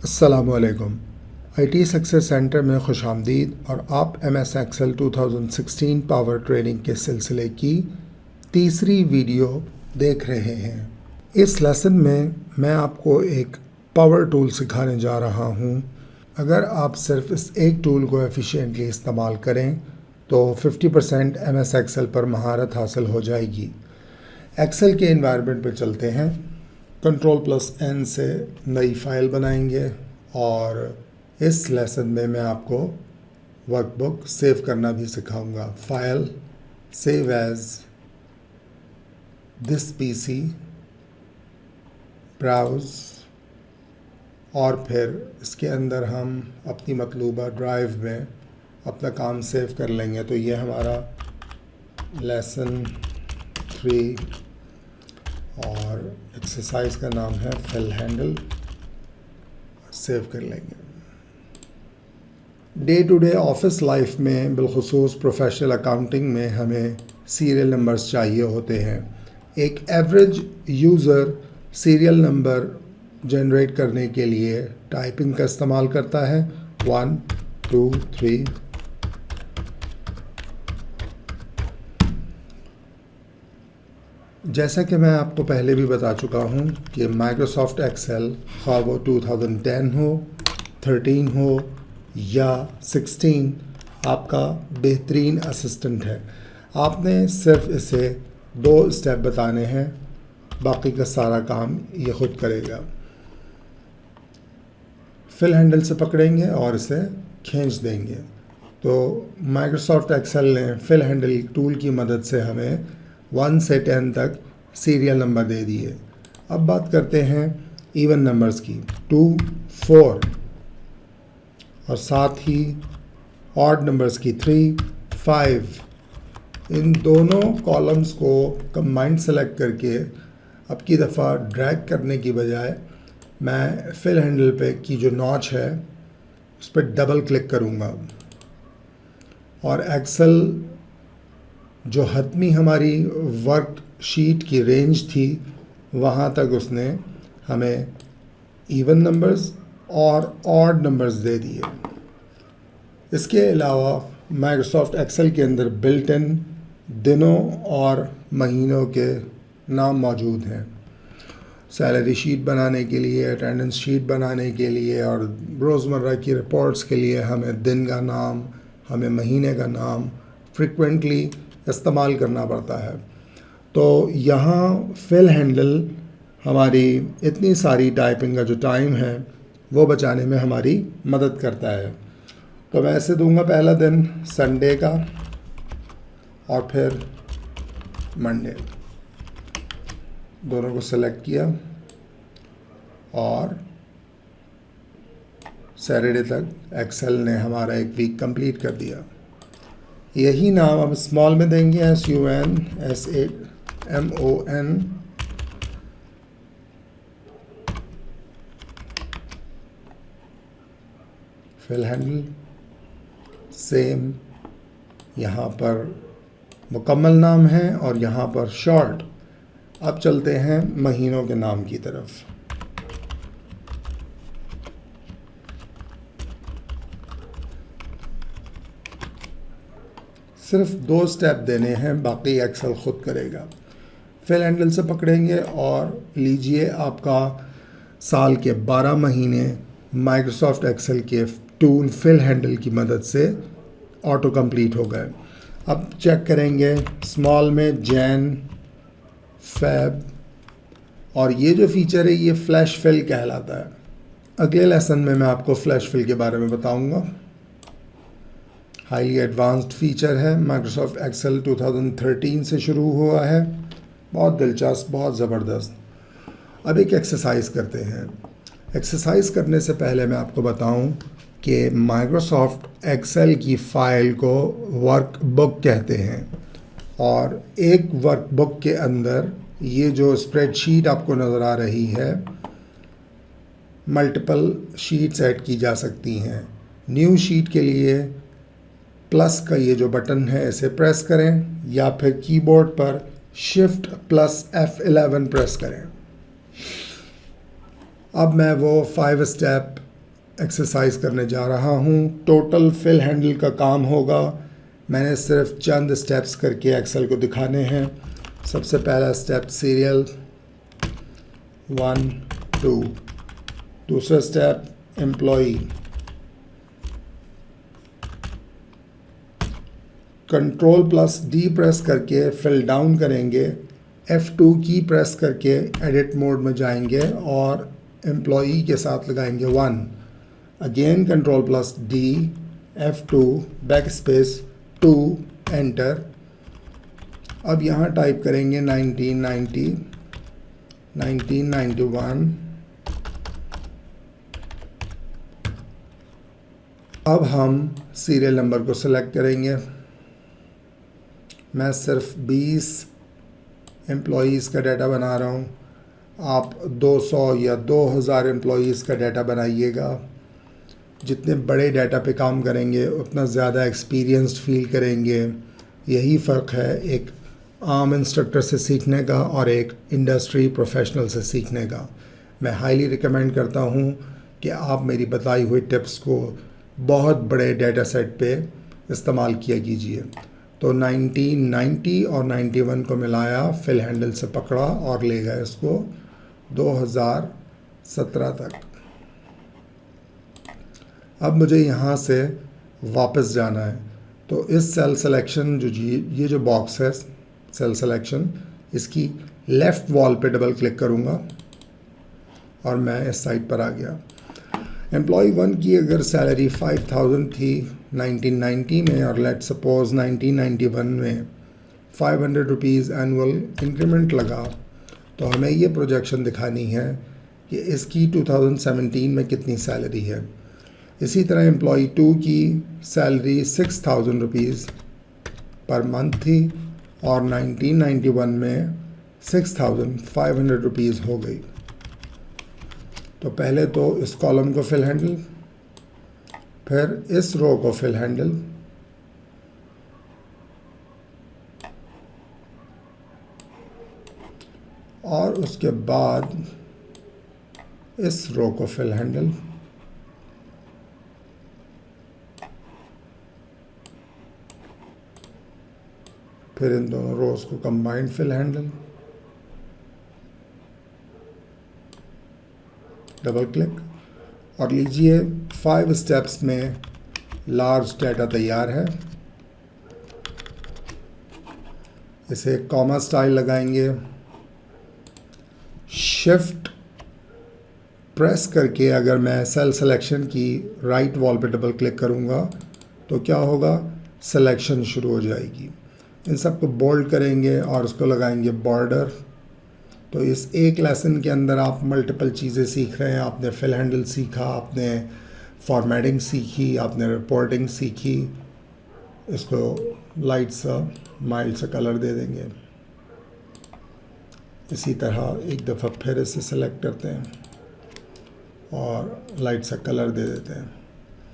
अस्सलामुअलैकुम। IT success centre में खुशामदीद और आप MS एक्सेल 2016 पावर ट्रेनिंग के सिलसिले की तीसरी वीडियो देख रहे हैं। इस लेसन में मैं आपको एक पावर टूल सिखाने जा रहा हूं। अगर आप सिर्फ इस एक टूल को एफिशिएंटली इस्तेमाल करें तो 50% MS एक्सेल पर महारत हासिल हो जाएगी। एक्सेल के एनवायरनमेंट पर चलते हैं। Ctrl+N से नई फाइल बनाएंगे और इस लेसन में मैं आपको वर्कबुक सेव करना भी सिखाऊंगा। File, save as, this PC, browse और फिर इसके अंदर हम अपनी मतलूबा ड्राइव में अपना काम सेव कर लेंगे। तो ये हमारा लेसन 3 और एक्सरसाइज का नाम है फिल हैंडल। सेव कर लेंगे। Day to day office life में बिलखुसूस प्रोफेशनल अकाउंटिंग में हमें सीरियल नंबर्स चाहिए होते हैं। एक average user serial number generate करने के लिए टाइपिंग का इस्तेमाल करता है 1 2 3। जैसा कि मैं आपको पहले भी बता चुका हूं कि माइक्रोसॉफ्ट एक्सेल खा वो 2010 हो, 13 हो या 16 आपका बेहतरीन असिस्टेंट है। आपने सिर्फ इसे 2 स्टेप बताने हैं, बाकी का सारा काम ये खुद करेगा। फिल हैंडल से पकड़ेंगे और इसे खींच देंगे। तो माइक्रोसॉफ्ट एक्सेल ने फिल हैंडल टूल की मदद से हमें 1 से 10 तक सीरियल नंबर दे दिए। अब बात करते हैं इवन नंबर्स की, 2 4 और साथ ही ऑड नंबर्स की 3 5। इन दोनों कॉलम्स को कंबाइंड सेलेक्ट करके अब की दफ़ा ड्रैग करने की बजाय मैं फिल हैंडल पे की जो नॉच है उस पर डबल क्लिक करूँगा और एक्सेल जो हतमी हमारी वर्कशीट की रेंज थी वहाँ तक उसने हमें इवन नंबर्स और ऑड नंबर्स दे दिए। इसके अलावा माइक्रोसॉफ्ट एक्सेल के अंदर बिल्ट इन दिनों और महीनों के नाम मौजूद हैं। सैलरी शीट बनाने के लिए, अटेंडेंस शीट बनाने के लिए और रोज़मर्रा की रिपोर्ट्स के लिए हमें दिन का नाम, हमें महीने का नाम फ्रिक्वेंटली इस्तेमाल करना पड़ता है। तो यहाँ फिल हैंडल हमारी इतनी सारी टाइपिंग का जो टाइम है वो बचाने में हमारी मदद करता है। तो मैं ऐसे दूंगा पहला दिन संडे का और फिर मंडे, दोनों को सेलेक्ट किया और सैटरडे तक एक्सेल ने हमारा एक वीक कंप्लीट कर दिया। यही नाम अब स्मॉल में देंगे, SUNSAMON। फिल हैंडल सेम, यहाँ पर मुकम्मल नाम है और यहाँ पर शॉर्ट। अब चलते हैं महीनों के नाम की तरफ। सिर्फ 2 स्टेप देने हैं, बाकी एक्सेल खुद करेगा। फिल हैंडल से पकड़ेंगे और लीजिए आपका साल के 12 महीने माइक्रोसॉफ्ट एक्सेल के टूल फिल हैंडल की मदद से ऑटो कंप्लीट हो गए। अब चेक करेंगे स्मॉल में जैन, फेब और ये जो फीचर है ये फ्लैश फिल कहलाता है। अगले लेसन में मैं आपको फ्लैश फिल के बारे में बताऊंगा। हाईली एडवांस्ड फीचर है, माइक्रोसॉफ्ट एक्सेल 2013 से शुरू हुआ है। बहुत दिलचस्प, बहुत ज़बरदस्त। अब एक एक्सरसाइज करते हैं। एक्सरसाइज करने से पहले मैं आपको बताऊं कि माइक्रोसॉफ्ट एक्सेल की फ़ाइल को वर्कबुक कहते हैं और एक वर्कबुक के अंदर ये जो स्प्रेडशीट आपको नज़र आ रही है, मल्टीपल शीट्स ऐड की जा सकती हैं। न्यू शीट के लिए प्लस का ये जो बटन है इसे प्रेस करें या फिर कीबोर्ड पर Shift+F11 प्रेस करें। अब मैं वो 5 स्टेप एक्सरसाइज करने जा रहा हूँ। टोटल फिल हैंडल का काम होगा, मैंने सिर्फ चंद स्टेप्स करके एक्सेल को दिखाने हैं। सबसे पहला स्टेप सीरियल 1 2, दूसरा स्टेप एम्प्लॉई, Ctrl+D प्रेस करके फिल डाउन करेंगे, F2 की प्रेस करके एडिट मोड में जाएंगे और एम्प्लॉई के साथ लगाएंगे 1, again Ctrl+D, F2, back space 2, enter. अब यहाँ टाइप करेंगे 1990, 1991। अब हम सीरियल नंबर को सिलेक्ट करेंगे। मैं सिर्फ 20 एम्प्लॉईज़ का डाटा बना रहा हूँ, आप 200 या 2000 एम्प्लॉईज़ का डाटा बनाइएगा। जितने बड़े डाटा पे काम करेंगे उतना ज़्यादा एक्सपीरियंस्ड फील करेंगे। यही फ़र्क है एक आम इंस्ट्रक्टर से सीखने का और एक इंडस्ट्री प्रोफेशनल से सीखने का। मैं हाईली रिकमेंड करता हूँ कि आप मेरी बताई हुई टिप्स को बहुत बड़े डाटा सेट पे इस्तेमाल किया कीजिए। तो 1990 और 91 को मिलाया, फिल हैंडल से पकड़ा और ले गए इसको 2017 तक। अब मुझे यहाँ से वापस जाना है, तो इस सेल सिलेक्शन ये जो बॉक्स है सेल सिलेक्शन, इसकी लेफ़्ट वॉल पे डबल क्लिक करूँगा और मैं इस साइड पर आ गया। एम्प्लॉय 1 की अगर सैलरी 5000 थी 1990 में और लेट सपोज 1991 में 500 रुपीज़ एनुअल इंक्रीमेंट लगा, तो हमें ये प्रोजेक्शन दिखानी है कि इसकी 2017 में कितनी सैलरी है। इसी तरह एम्प्लॉय 2 की सैलरी 6000 रुपीज़ पर मंथ थी और 1991 में 6500 रुपीज़ हो गई। तो पहले तो इस कॉलम को फिल हैंडल, फिर इस रो को फिल हैंडल, और उसके बाद इस रो को फिल हैंडल, फिर इन दोनों रोज को combined fill handle, double click, और लीजिए 5 स्टेप्स में लार्ज डाटा तैयार है। इसे कॉमा स्टाइल लगाएंगे, शिफ्ट प्रेस करके अगर मैं सेल सिलेक्शन की राइट वॉल पे डबल क्लिक करूँगा तो क्या होगा, सिलेक्शन शुरू हो जाएगी। इन सब को बोल्ड करेंगे और उसको लगाएंगे बॉर्डर। तो इस एक लेसन के अंदर आप मल्टीपल चीज़ें सीख रहे हैं। आपने फिल हैंडल सीखा, आपने फॉर्मेटिंग सीखी, आपने रिपोर्टिंग सीखी। इसको लाइट सा माइल्ड सा कलर दे देंगे। इसी तरह एक दफ़ा फिर इसे सेलेक्ट करते हैं और लाइट सा कलर दे देते हैं।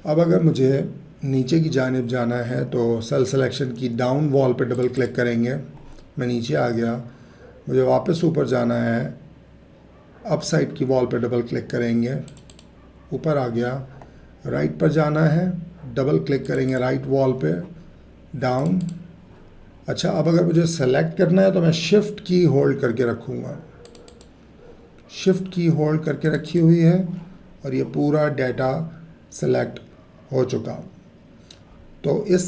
अब अगर मुझे नीचे की जानिब जाना है तो सेल सिलेक्शन की डाउन वॉल पे डबल क्लिक करेंगे। मैं नीचे आ गया, मुझे वापस ऊपर जाना है, अप साइड की वॉल पे डबल क्लिक करेंगे, ऊपर आ गया। राइट पर जाना है, डबल क्लिक करेंगे राइट वॉल पे, डाउन। अच्छा, अब अगर मुझे सेलेक्ट करना है तो मैं शिफ्ट की होल्ड करके रखूँगा। शिफ्ट की होल्ड करके रखी हुई है और ये पूरा डाटा सेलेक्ट हो चुका। तो इस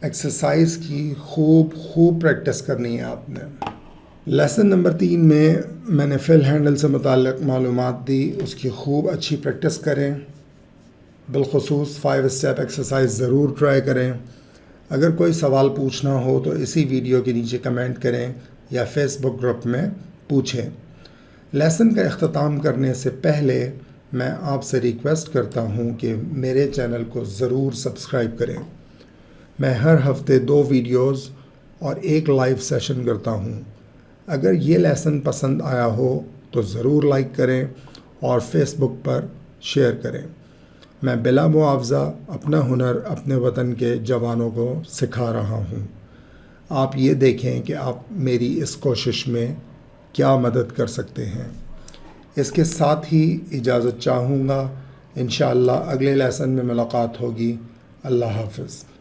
एक्सरसाइज की खूब प्रैक्टिस करनी है आपने। लेसन नंबर 3 में मैंने फिल हैंडल से मुताल्लिक़ मालूमात दी, उसकी खूब अच्छी प्रैक्टिस करें। बिलखुसूस 5 स्टेप एक्सरसाइज ज़रूर ट्राई करें। अगर कोई सवाल पूछना हो तो इसी वीडियो के नीचे कमेंट करें या फेसबुक ग्रुप में पूछें। लेसन का इख्तिताम करने से पहले मैं आपसे रिक्वेस्ट करता हूं कि मेरे चैनल को ज़रूर सब्सक्राइब करें। मैं हर हफ्ते 2 वीडियोस और 1 लाइव सेशन करता हूं। अगर ये लेसन पसंद आया हो तो ज़रूर लाइक करें और फेसबुक पर शेयर करें। मैं बिला मुआवजा अपना हुनर अपने वतन के जवानों को सिखा रहा हूं। आप ये देखें कि आप मेरी इस कोशिश में क्या मदद कर सकते हैं। इसके साथ ही इजाज़त चाहूँगा। इंशाअल्लाह अगले लेसन में मुलाकात होगी। अल्लाह हाफ़िज़।